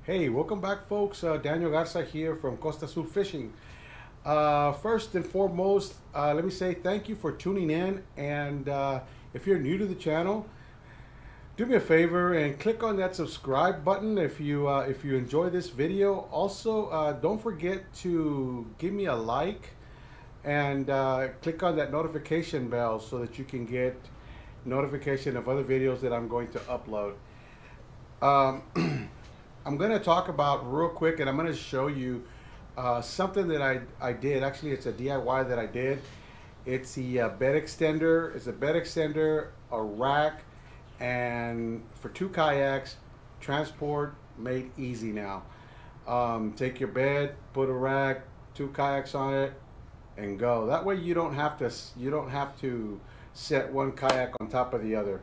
Hey, welcome back, folks. Daniel Garza here from Costa Sur Fishing. First and foremost, let me say thank you for tuning in. And if you're new to the channel, do me a favor and click on that subscribe button if you enjoy this video. Also, don't forget to give me a like and click on that notification bell so that you can get notification of other videos that I'm going to upload. I'm going to talk about real quick, and I'm going to show you something that I did. Actually, it's a DIY that I did. It's the bed extender. It's a bed extender, a rack, and for 2 kayaks, transport made easy now. Take your bed, put a rack, 2 kayaks on it, and go. That way you don't have to set one kayak on top of the other.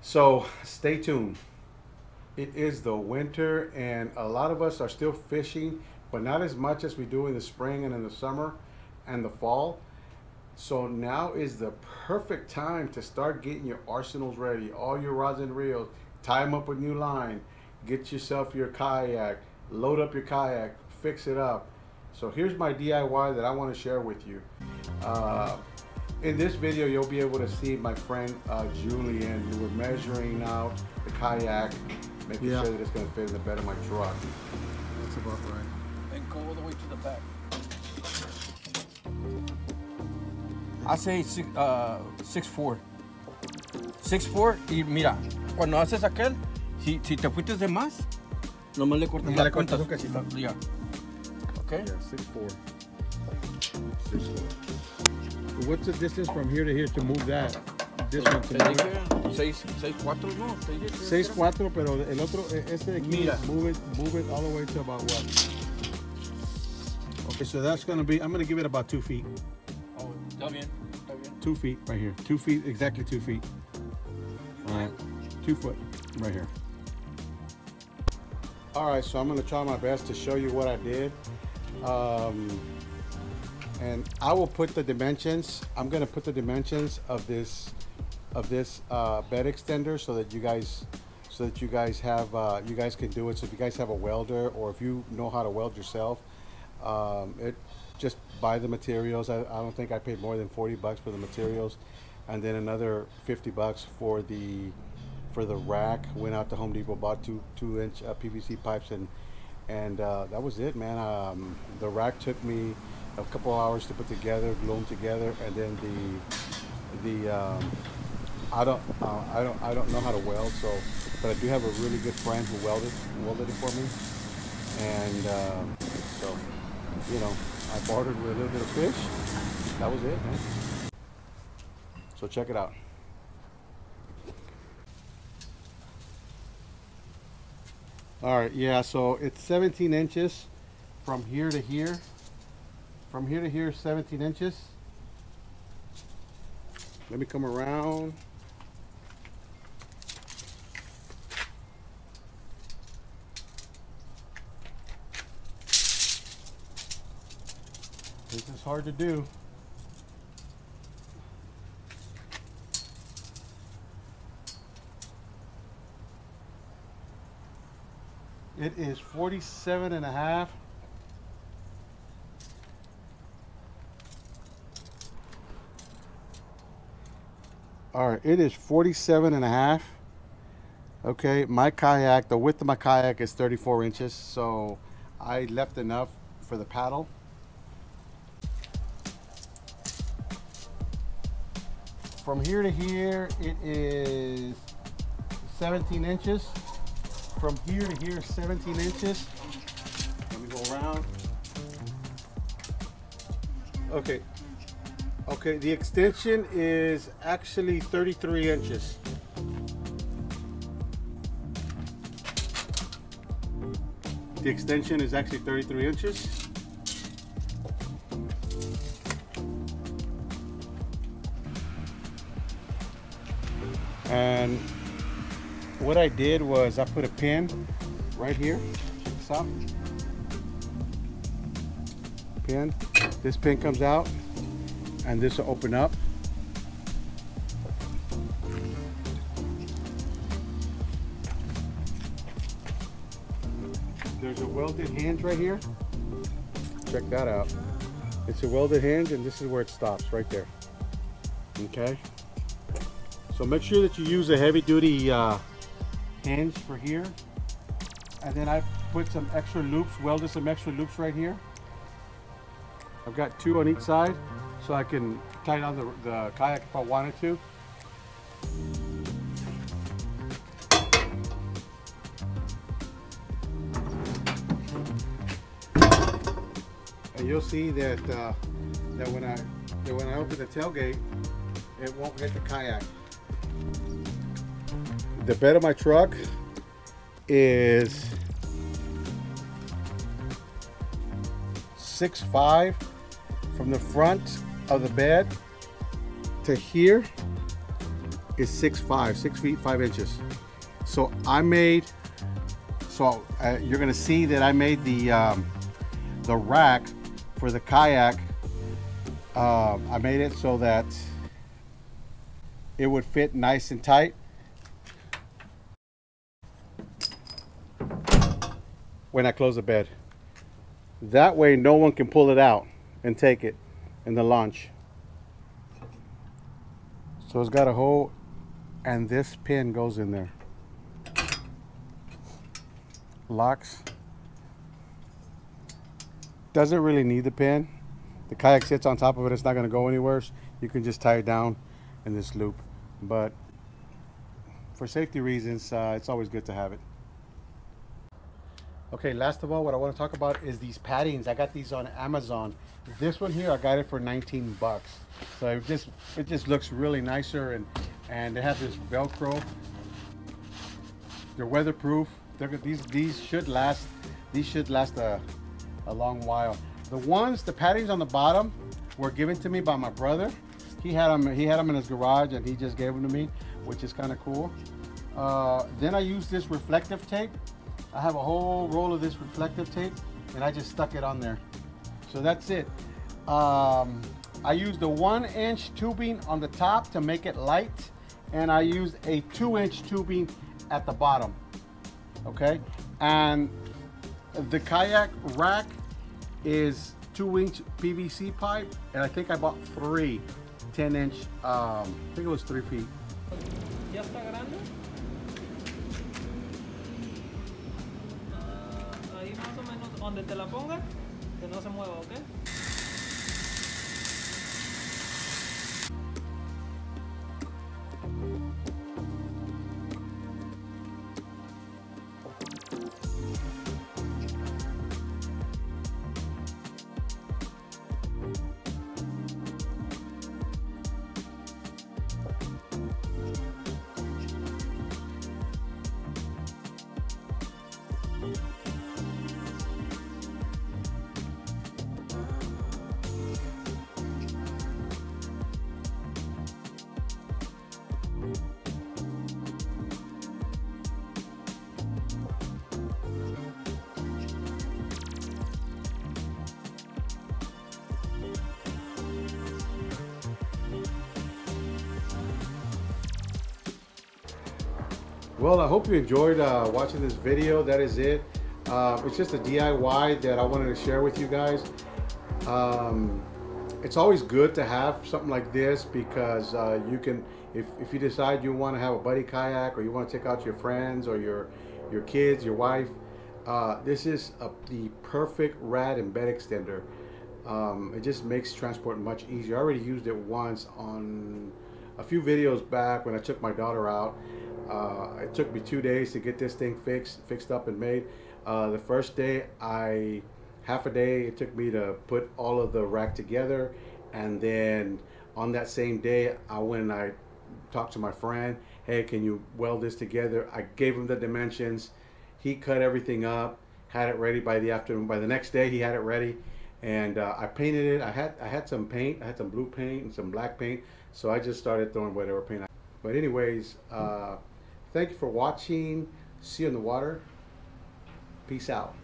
So stay tuned. It is the winter, and a lot of us are still fishing, but not as much as we do in the spring and in the summer and the fall. So now is the perfect time to start getting your arsenals ready, all your rods and reels, tie them up with new line, get yourself your kayak, load up your kayak, fix it up. So here's my DIY that I want to share with you. In this video, you'll be able to see my friend Julian, who was measuring out the kayak, making sure that it's going to fit in the bed of my truck. That's about right. And go all the way to the back. I say 6'4". 6'4", y mira, cuando haces aquel, si te fuiste de más, nomás le cortas la cuenta. Yeah. Okay? Yeah, 6'4". 6'4". What's the distance from here to here to move that? This one to move it? 6'4", no. 6'4", pero el otro, este de aquí, mira. move it all the way to about what? Okay, so that's going to be, I'm going to give it about 2 feet. Oh, está bien, está bien. 2 feet right here. 2 feet, exactly 2 feet. All right, 2 foot right here. All right, so I'm going to try my best to show you what I did. And I will put the dimensions. I'm going to put the dimensions of this bed extender so that you guys have you guys can do it. So if you guys have a welder, or if you know how to weld yourself, just buy the materials. I don't think I paid more than $40 for the materials, and then another $50 for the rack. Went out to Home Depot, bought 2-inch PVC pipes, and that was it, man. The rack took me a couple hours to put together, glue them together, and then I don't know how to weld, but I do have a really good friend who welded it for me, and so you know, I bartered with a little bit of fish. That was it, man. So check it out. All right, yeah. So it's 17 inches from here to here. From here to here, 17 inches. Let me come around. This is hard to do. It is 47.5. All right, it is 47.5. Okay, my kayak, the width of my kayak is 34 inches, so I left enough for the paddle. From here to here, it is 17 inches. From here to here, 17 inches. Let me go around. Okay. Okay, the extension is actually 33 inches. The extension is actually 33 inches. And what I did was I put a pin right here. Check this out. Pin. This pin comes out, and this will open up. welded hinge right here. Check that out. It's a welded hinge, and this is where it stops, right there. Okay. So make sure that you use a heavy-duty hinge for here. And then I put some extra loops, welded some extra loops right here. I've got 2 on each side, so I can tighten on the kayak if I wanted to. And you'll see that when I open the tailgate, it won't hit the kayak. The bed of my truck is 6'5" from the front of the bed to here is 6'5", 6 feet 5 inches. So you're gonna see that I made the rack for the kayak. I made it so that it would fit nice and tight. When I close the bed. That way no one can pull it out and take it in the launch. So it's got a hole, and this pin goes in there. Locks. Doesn't really need the pin. The kayak sits on top of it. It's not going to go anywhere. You can just tie it down in this loop. But for safety reasons, it's always good to have it. Okay, last of all, what I want to talk about is these paddings. I got these on Amazon. This one here, I got it for 19 bucks. So it just looks really nicer, and they have this Velcro. They're weatherproof. These should last. These should last a long while. The paddings on the bottom were given to me by my brother. He had them in his garage, and he just gave them to me, which is kind of cool. Then I used this reflective tape. I have a whole roll of this reflective tape, and I just stuck it on there. So that's it. I used the 1-inch tubing on the top to make it light, and I used a 2-inch tubing at the bottom. Okay, and the kayak rack is 2-inch PVC pipe, and I think I bought 3 10-inch. I think it was 3 feet. ¿Ya está grande? Ahí más o menos donde te la ponga, que no se mueva, ¿ok? Well, I hope you enjoyed watching this video. That is it. It's just a DIY that I wanted to share with you guys. It's always good to have something like this because you can, if you decide you want to have a buddy kayak, or you want to take out your friends or your kids, your wife, this is the perfect rad and bed extender. It just makes transport much easier. I already used it once on a few videos back when I took my daughter out. It took me 2 days to get this thing fixed up and made. The first day, half a day it took me to put all of the rack together, and then on that same day I went and I talked to my friend, hey, can you weld this together? I gave him the dimensions. He cut everything up, had it ready by the afternoon. By the next day he had it ready, and I painted it. I had some paint. I had some blue paint and some black paint, so I just started throwing whatever paint. But anyways, thank you for watching. See you in the water. Peace out.